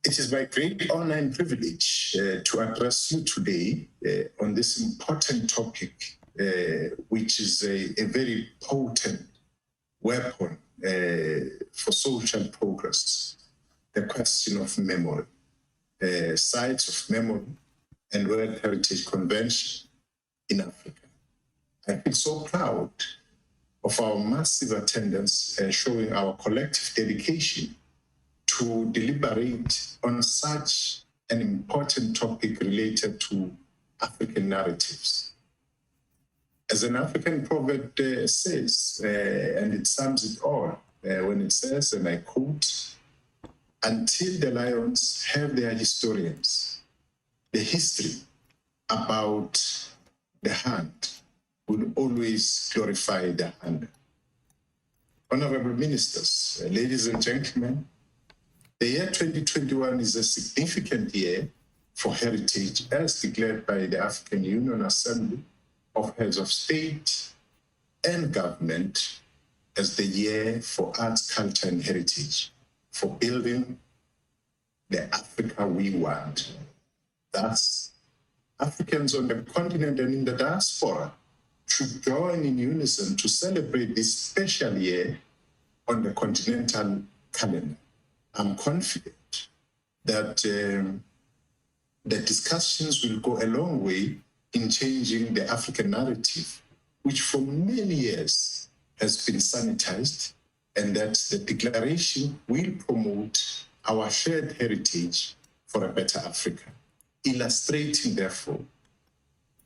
It is my great honor and privilege to address you today on this important topic, which is a very potent weapon for social progress, the question of memory, sites of memory and World Heritage Convention in Africa. I feel so proud of our massive attendance showing our collective dedication to deliberate on such an important topic related to African narratives. As an African proverb says, and it sums it all, when it says, and I quote, "Until the lions have their historians, the history about the hunt will always glorify the hunter." Honorable ministers, ladies and gentlemen, the year 2021 is a significant year for heritage as declared by the African Union Assembly of Heads of State and Government as the year for arts, culture and heritage, for building the Africa we want. Thus, Africans on the continent and in the diaspora should join in unison to celebrate this special year on the continental calendar. I'm confident that the discussions will go a long way in changing the African narrative, which for many years has been sanitized, and that the declaration will promote our shared heritage for a better Africa, illustrating, therefore,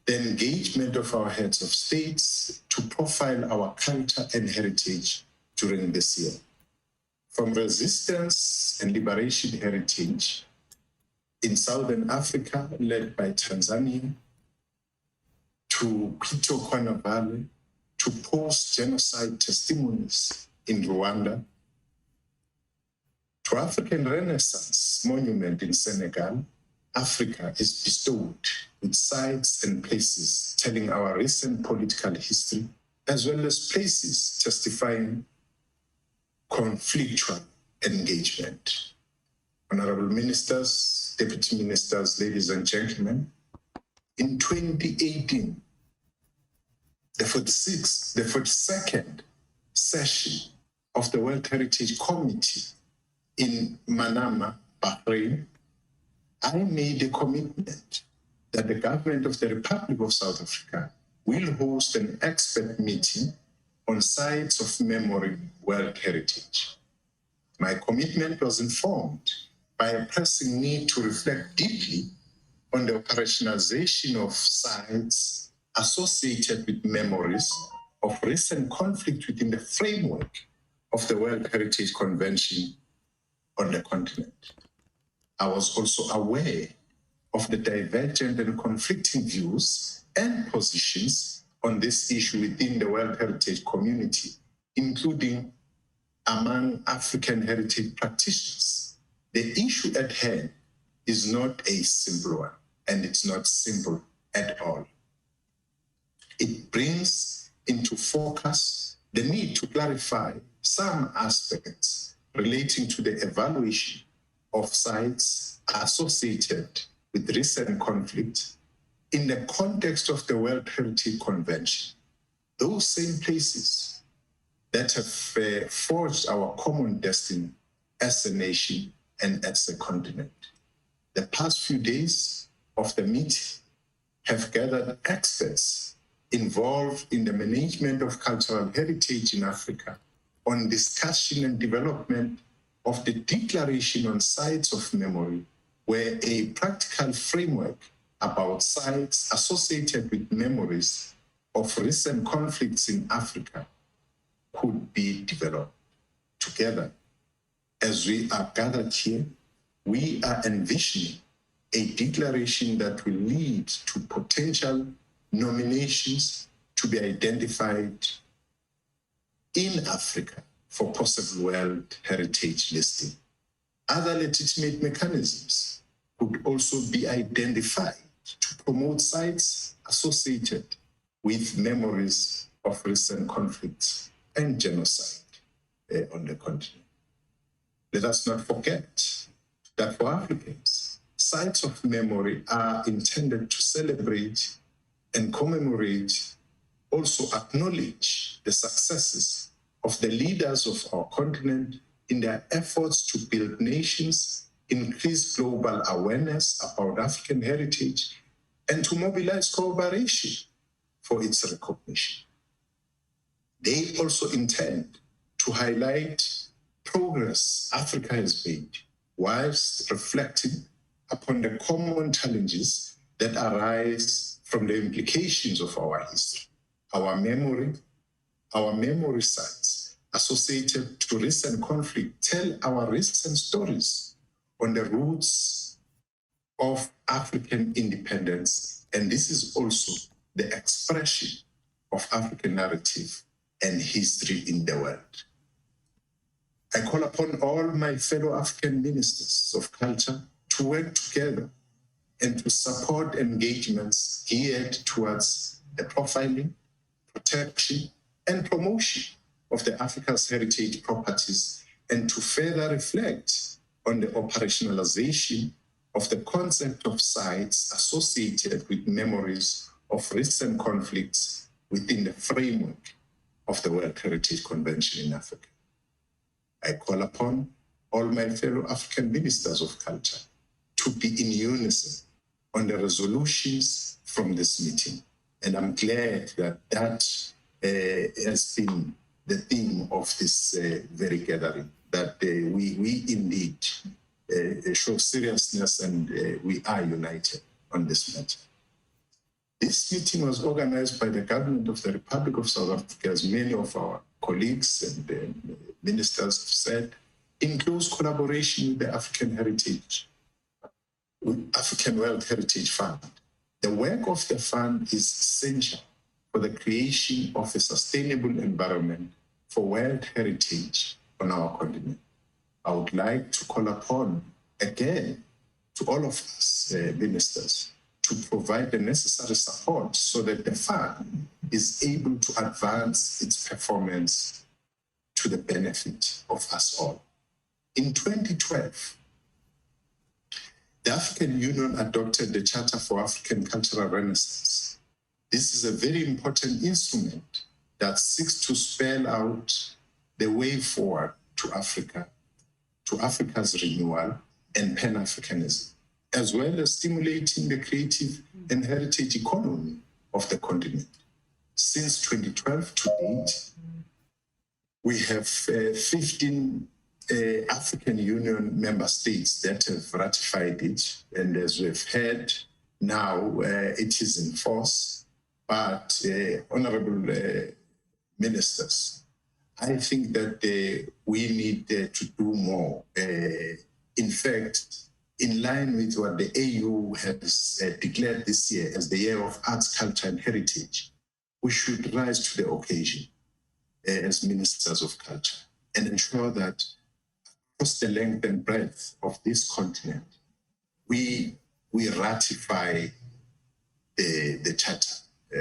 the engagement of our heads of states to profile our culture and heritage during this year. From resistance and liberation heritage in Southern Africa, led by Tanzania, to Kwana Valley, to post-genocide testimonies in Rwanda, to African Renaissance monument in Senegal, Africa is bestowed with sites and places telling our recent political history, as well as places testifying conflictual engagement. Honorable ministers, deputy ministers, ladies and gentlemen, in 2018, the 42nd session of the World Heritage Committee in Manama, Bahrain, I made a commitment that the government of the Republic of South Africa will host an expert meeting on sites of memory World Heritage. My commitment was informed by a pressing need to reflect deeply on the operationalization of sites associated with memories of recent conflict within the framework of the World Heritage Convention on the continent. I was also aware of the divergent and conflicting views and positions on this issue within the World Heritage community, including among African heritage practitioners. The issue at hand is not a simple one, and it's not simple at all. It brings into focus the need to clarify some aspects relating to the evaluation of sites associated with recent conflict in the context of the World Heritage Convention. Those same places that have forged our common destiny as a nation and as a continent. The past few days of the meeting have gathered experts involved in the management of cultural heritage in Africa on discussion and development of the Declaration on Sites of Memory, where a practical framework about sites associated with memories of recent conflicts in Africa could be developed. Together, as we are gathered here, we are envisioning a declaration that will lead to potential nominations to be identified in Africa for possible World Heritage listing. Other legitimate mechanisms could also be identified to promote sites associated with memories of recent conflicts and genocide on the continent. Let us not forget that for Africans, sites of memory are intended to celebrate and commemorate, also acknowledge the successes of the leaders of our continent in their efforts to build nations, increase global awareness about African heritage, and to mobilize cooperation for its recognition. They also intend to highlight progress Africa has made, whilst reflecting upon the common challenges that arise from the implications of our history, our memory sites associated to recent conflict tell our recent stories on the roots of African independence, and this is also the expression of African narrative and history in the world. I call upon all my fellow African ministers of culture to work together and to support engagements geared towards the profiling, protection, and promotion of the Africa's heritage properties, and to further reflect on the operationalization of the concept of sites associated with memories of recent conflicts within the framework of the World Heritage Convention in Africa. I call upon all my fellow African ministers of culture to be in unison on the resolutions from this meeting. And I'm glad that that has been the theme of this very gathering, that we indeed show seriousness and we are united on this matter. This meeting was organized by the government of the Republic of South Africa, as many of our colleagues and ministers have said, in close collaboration with the African World Heritage Fund. The work of the fund is essential for the creation of a sustainable environment for world heritage on our continent. I would like to call upon, again, to all of us ministers, to provide the necessary support so that the fund is able to advance its performance to the benefit of us all. In 2012, the African Union adopted the Charter for African Cultural Renaissance. This is a very important instrument that seeks to spell out the way forward to Africa, to Africa's renewal and Pan-Africanism, as well as stimulating the creative and heritage economy of the continent. Since 2012 to date, we have 15 African Union member states that have ratified it, and as we've heard, now it is in force. But honorable ministers, I think that we need to do more. In fact, in line with what the AU has declared this year as the Year of Arts, Culture and Heritage, we should rise to the occasion as ministers of culture and ensure that across the length and breadth of this continent, we ratify the Charter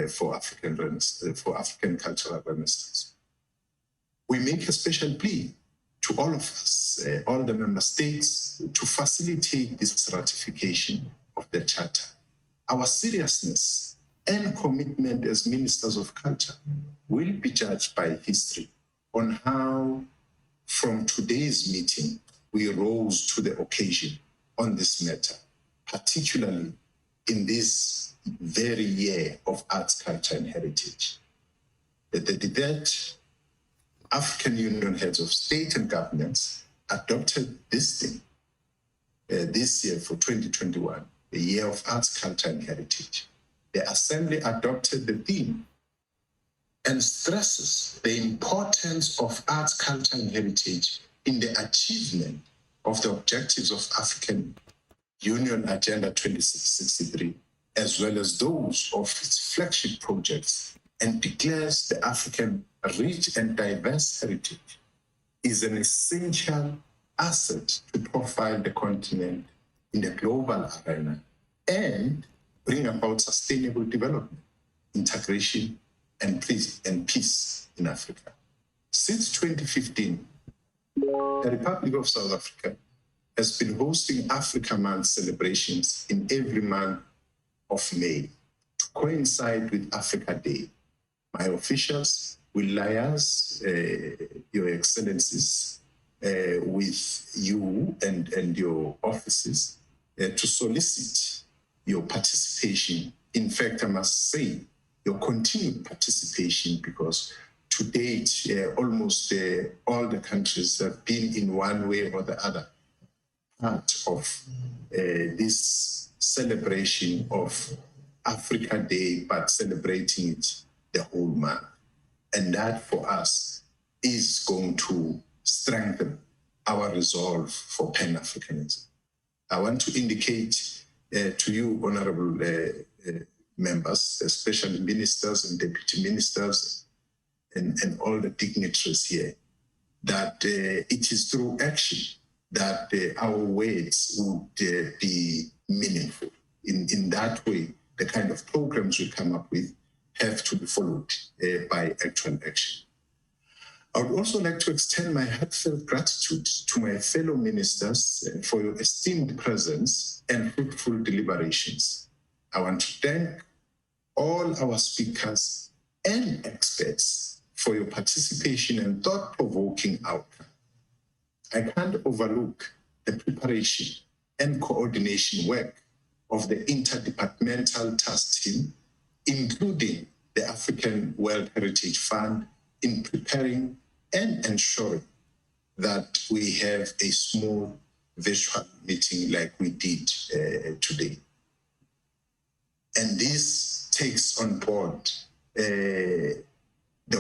for African Cultural Renaissance. We make a special plea to all of us, all the member states, to facilitate this ratification of the Charter. Our seriousness and commitment as ministers of culture will be judged by history on how, from today's meeting, we rose to the occasion on this matter, particularly in this very year of arts, culture, and heritage. That African Union heads of state and governments adopted this thing this year for 2021, the Year of Arts, Culture, and Heritage. The Assembly adopted the theme and stresses the importance of arts, culture, and heritage in the achievement of the objectives of African Union Agenda 2063, as well as those of its flagship projects, and declares the African rich and diverse heritage is an essential asset to profile the continent in the global arena and bring about sustainable development, integration, and peace in Africa. Since 2015, the Republic of South Africa has been hosting Africa Month celebrations in every month of May to coincide with Africa Day. My officials will liaise, Your Excellencies, with you and your offices to solicit your participation. In fact, I must say, your continued participation, because to date, almost all the countries have been in one way or the other part of this celebration of Africa Day, but celebrating it the whole month. And that for us is going to strengthen our resolve for Pan-Africanism. I want to indicate to you, honorable members, especially ministers and deputy ministers and all the dignitaries here, that it is through action that our words would be meaningful. In that way, the kind of programs we come up with have to be followed by actual action. I would also like to extend my heartfelt gratitude to my fellow ministers for your esteemed presence and fruitful deliberations. I want to thank all our speakers and experts for your participation and thought-provoking outcome. I can't overlook the preparation and coordination work of the interdepartmental task team, including the African World Heritage Fund, in preparing and ensuring that we have a smooth virtual meeting like we did today. And this takes on board the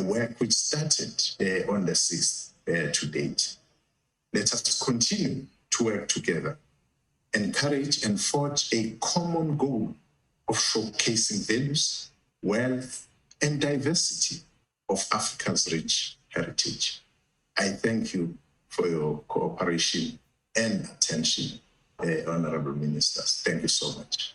work which started on the 6th to date. Let us continue to work together, encourage and forge a common goal of showcasing values, wealth, and diversity of Africa's rich heritage. I thank you for your cooperation and attention, honorable ministers. Thank you so much.